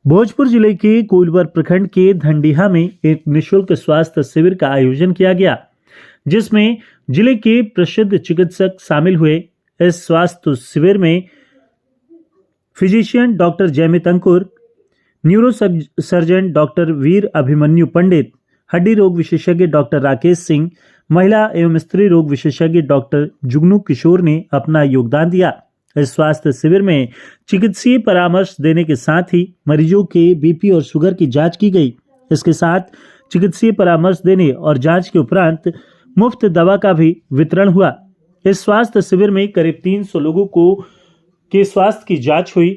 भोजपुर जिले के कोइलवर प्रखंड के धंडीहा में एक निःशुल्क स्वास्थ्य शिविर का आयोजन किया गया, जिसमें जिले के प्रसिद्ध चिकित्सक शामिल हुए। इस स्वास्थ्य शिविर में फिजिशियन डॉक्टर जयमित अंकुर, न्यूरो सर्जन डॉक्टर वीर अभिमन्यु पंडित, हड्डी रोग विशेषज्ञ डॉक्टर राकेश सिंह, महिला एवं स्त्री रोग विशेषज्ञ डॉक्टर जुगनू किशोर ने अपना योगदान दिया। इस स्वास्थ्य शिविर में चिकित्सीय परामर्श देने के साथ ही मरीजों के बीपी और शुगर की जांच की गई। इसके साथ चिकित्सीय परामर्श देने और जांच के उपरांत मुफ्त दवा का भी वितरण हुआ। इस स्वास्थ्य शिविर में करीब 300 लोगों के स्वास्थ्य की जांच हुई।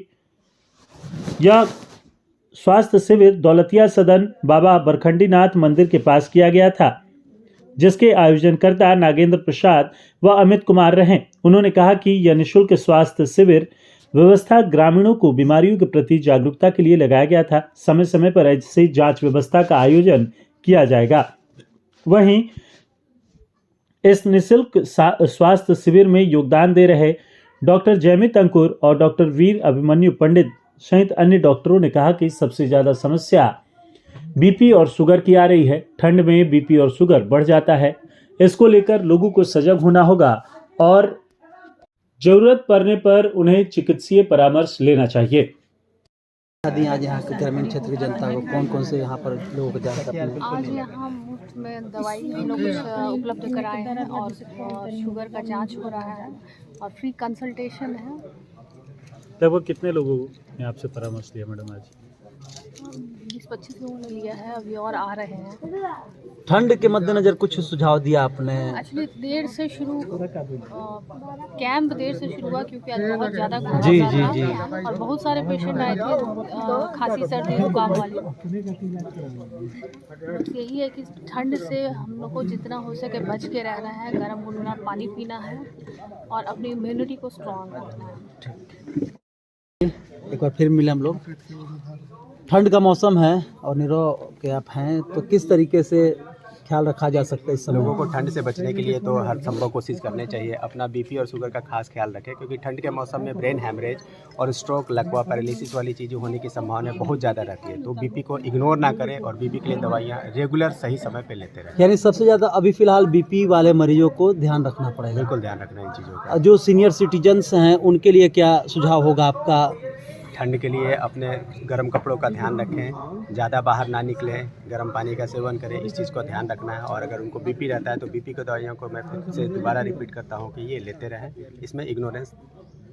यह स्वास्थ्य शिविर दौलतिया सदन बाबा बरखंडीनाथ मंदिर के पास किया गया था, जिसके आयोजनकर्ता नागेंद्र प्रसाद व अमित कुमार रहे। उन्होंने कहा कि यह निःशुल्क स्वास्थ्य शिविर व्यवस्था ग्रामीणों को बीमारियों के प्रति जागरूकता के लिए लगाया गया था। समय समय पर ऐसी जांच व्यवस्था का आयोजन किया जाएगा। वहीं इस निःशुल्क स्वास्थ्य शिविर में योगदान दे रहे डॉक्टर जयमित अंकुर और डॉक्टर वीर अभिमन्यु पंडित सहित अन्य डॉक्टरों ने कहा कि सबसे ज्यादा समस्या बीपी और शुगर की आ रही है। ठंड में बीपी और शुगर बढ़ जाता है। इसको लेकर लोगों को सजग होना होगा और जरूरत पड़ने पर उन्हें चिकित्सीय परामर्श लेना चाहिए। आज यहाँ के ग्रामीण क्षेत्र की जनता को कौन कौन से यहाँ पर लोगों को आज यहाँ मुफ्त में दवाई हम लोग उपलब्ध कराए हैं और शुगर का जांच हो रहा है और फ्री कंसल्टेशन है। लगभग कितने लोगों ने आपसे परामर्श लिया मैडम? आज 20-25 लोगों ने लिया है, अभी और आ रहे हैं। ठंड के मद्देनजर कुछ सुझाव दिया आपने? एक्चुअली देर से शुरू कैंप देर से शुरू हुआ क्योंकि आज बहुत ज़्यादा जी और बहुत सारे पेशेंट आए थे खांसी सर्दी जुकाम वाले। यही है कि ठंड से हम लोग को जितना हो सके बच के रहना है, गर्म गुनगुना पानी पीना है और अपनी इम्यूनिटी को स्ट्रॉन्ग रखना है। एक बार फिर मिले हम लोग। ठंड का मौसम है और नीरो के आप हैं, तो किस तरीके से ख्याल रखा जा सकता है इस समय? लोगों को ठंड से बचने के लिए तो हर संभव कोशिश करनी चाहिए। अपना बीपी और शुगर का खास ख्याल रखें, क्योंकि ठंड के मौसम में ब्रेन हैमरेज और स्ट्रोक, लकवा, पैरालिसिस वाली चीज़ें होने की संभावना बहुत ज़्यादा रहती है। तो बीपी को इग्नोर ना करें और बीपी के लिए दवाइयाँ रेगुलर सही समय पर लेते रहें। यानी सबसे ज़्यादा अभी फिलहाल बीपी वाले मरीजों को ध्यान रखना पड़ेगा। बिल्कुल ध्यान रखना इन चीज़ों का। जो सीनियर सिटीजन्स हैं उनके लिए क्या सुझाव होगा आपका? ठंड के लिए अपने गर्म कपड़ों का ध्यान रखें, ज़्यादा बाहर ना निकलें, गर्म पानी का सेवन करें, इस चीज़ को ध्यान रखना है। और अगर उनको बीपी रहता है तो बीपी की दवाइयों को मैं फिर से दोबारा रिपीट करता हूँ कि ये लेते रहें। इसमें इग्नोरेंस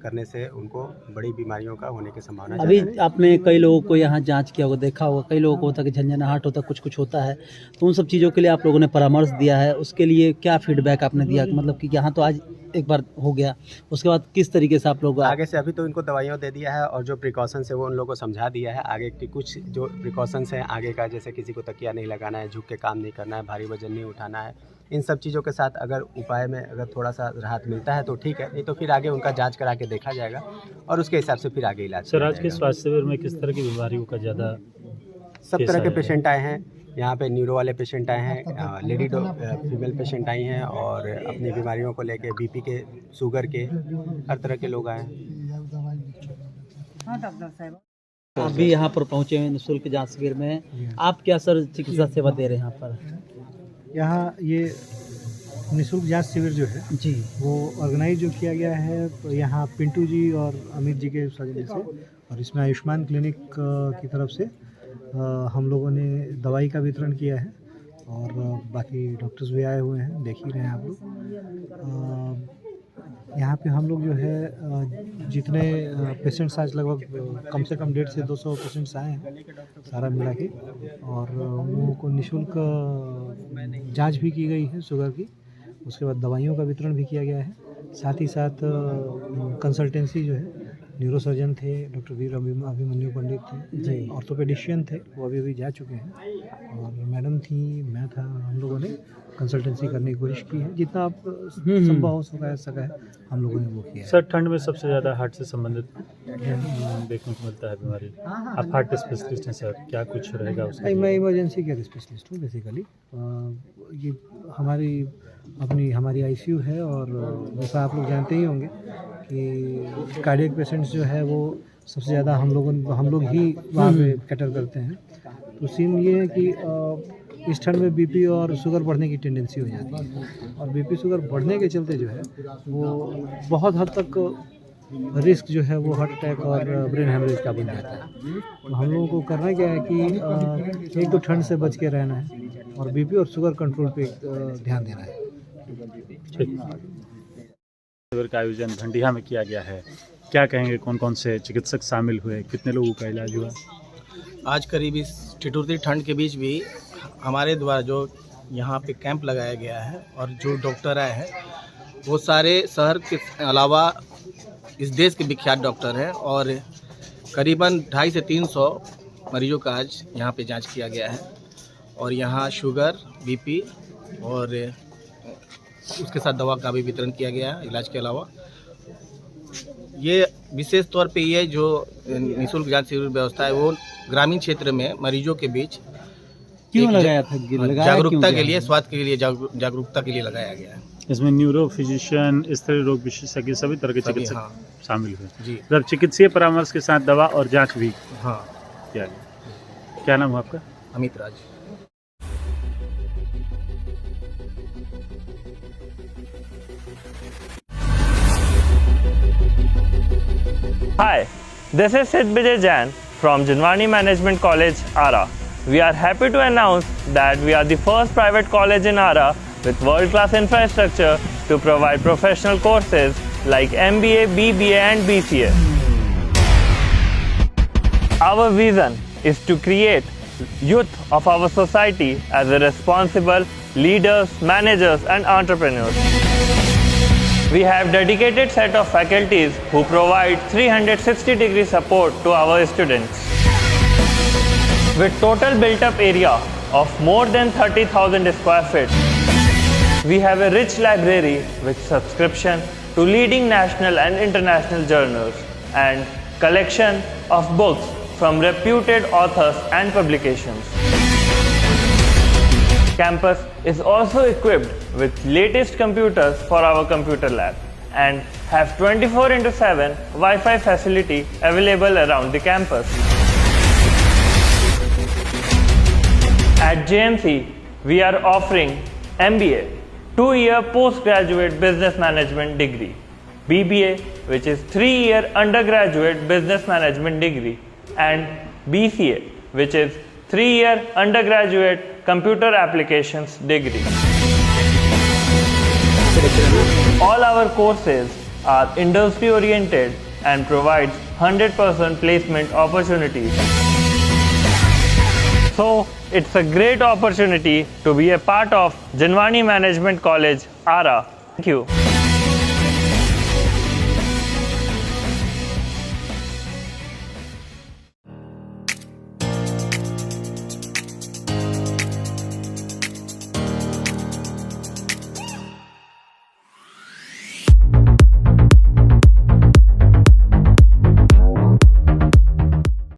करने से उनको बड़ी बीमारियों का होने की संभावना अभी ज़्यादा है। आपने कई लोगों को यहाँ जांच किया होगा, देखा होगा, कई लोगों को होता है कि झंझनाहट होता है, कुछ होता है, तो उन सब चीज़ों के लिए आप लोगों ने परामर्श दिया है। उसके लिए क्या फीडबैक आपने दिया? मतलब कि यहाँ तो आज एक बार हो गया, उसके बाद किस तरीके से आप लोग आगे से अभी तो इनको दवाइयाँ दे दिया है और जो प्रिकॉशंस है वो उन लोगों को समझा दिया है। आगे की कुछ जो प्रिकॉशंस हैं आगे का, जैसे किसी को तकिया नहीं लगाना है, झुक के काम नहीं करना है, भारी वजन नहीं उठाना है, इन सब चीज़ों के साथ अगर उपाय में अगर थोड़ा सा राहत मिलता है तो ठीक है, नहीं तो फिर आगे उनका जांच करा के देखा जाएगा और उसके हिसाब से फिर आगे इलाज। सर, आज के स्वास्थ्य शिविर में किस तरह की बीमारियों का ज़्यादा? सब तरह के पेशेंट आए हैं यहाँ पे। न्यूरो वाले पेशेंट आए हैं, लेडी फीमेल पेशेंट आई हैं और अपनी बीमारियों को लेके बीपी के, शुगर के, हर तरह के लोग आए हैं। अभी यहाँ पर पहुँचे हैं निःशुल्क जांच शिविर में। आप क्या सर चिकित्सा सेवा दे रहे हैं यहाँ पर? यहाँ ये निःशुल्क जांच शिविर जो है जी, वो ऑर्गेनाइज जो किया गया है, तो यहाँ पिंटू जी और अमित जी के सौजन्य से, और इसमें आयुष्मान क्लिनिक की तरफ से हम लोगों ने दवाई का वितरण किया है और बाकी डॉक्टर्स भी आए हुए हैं, देख ही रहे हैं आप लोग। यहाँ पे हम लोग जो है जितने पेशेंट्स आज लगभग कम से कम 150 से 200 पेशेंट्स आए हैं सारा मिला के, और उन लोगों को निःशुल्क जांच भी की गई है शुगर की। उसके बाद दवाइयों का वितरण भी किया गया है। साथ ही साथ कंसल्टेंसी जो है, न्यूरो सर्जन थे, डॉक्टर वीर अभिमन्यु पंडित थे जी, ऑर्थोपेडिशियन थे, वो अभी जा चुके हैं, और मैडम थी, मैं था, हम लोगों ने कंसल्टेंसी करने की कोशिश की है। जितना आप संभव हो सका है हम लोगों ने वो किया है। सर, ठंड में सबसे ज़्यादा हार्ट से संबंधित देखने को मिलता है बीमारी। आप हार्ट स्पेशलिस्ट हैं सर, क्या कुछ रहेगा उसका? मैं इमरजेंसी केयर स्पेशलिस्ट हूँ बेसिकली। ये हमारी आईसीयू है, और जैसा आप लोग जानते ही होंगे कि कार्डियक पेशेंट्स जो है वो सबसे ज़्यादा हम लोग ही वहाँ पे कैटर करते हैं। तो सीन ये है कि इस ठंड में बीपी और शुगर बढ़ने की टेंडेंसी हो जाती है, और बीपी शुगर बढ़ने के चलते जो है वो बहुत हद तक रिस्क जो है वो हार्ट अटैक और ब्रेन हेमरेज का बन जाता है। तो हम लोगों को करना क्या है कि एक तो ठंड से बच के रहना है और बीपी और शुगर कंट्रोल पे ध्यान देना है। शिविर का आयोजन भंडिया में किया गया है, क्या कहेंगे, कौन कौन से चिकित्सक शामिल हुए, कितने लोगों का इलाज हुआ? आज करीब इस ठिठुरती ठंड के बीच भी हमारे द्वारा जो यहाँ पे कैंप लगाया गया है और जो डॉक्टर आए हैं वो सारे शहर के अलावा इस देश के विख्यात डॉक्टर हैं, और करीबन 250 से 300 मरीजों का आज यहाँ पे जांच किया गया है। और यहाँ शुगर, बीपी और उसके साथ दवा का भी वितरण किया गया है इलाज के अलावा। ये विशेष तौर पे ये जो निःशुल्क जांच शिविर व्यवस्था है वो ग्रामीण क्षेत्र में मरीजों के बीच क्यों लगाया था? जागरूकता के लिए, स्वास्थ्य के लिए जागरूकता के लिए लगाया गया है। इसमें न्यूरो फिजिशियन, स्त्री रोग विशेषज्ञ, सभी तरह के सभी, चिकित्सक हाँ। शामिल हुए। जी मतलब चिकित्सीय परामर्श के साथ दवा और जांच भी हाँ। किया गया। क्या नाम है आपका? अमित राज। Hi, this is Sid Vijay Jain from Jinwani Management College, Ara. We are happy to announce that we are the first private college in Ara with world-class infrastructure to provide professional courses like MBA, BBA and BCA. Our vision is to create youth of our society as a responsible leaders, managers and entrepreneurs. We have dedicated set of faculties who provide 360-degree support to our students. With total built-up area of more than 30,000 square feet, we have a rich library with subscription to leading national and international journals and collection of books from reputed authors and publications. Campus is also equipped with latest computers for our computer lab and have 24/7 Wi-Fi facility available around the campus. At JMC, we are offering MBA, 2-year postgraduate business management degree, BBA, which is 3-year undergraduate business management degree, and BCA, which is 3-year undergraduate computer applications degree. All our courses are industry oriented and provide 100% placement opportunities. So it's a great opportunity to be a part of Jinwani Management College, Ara. Thank you.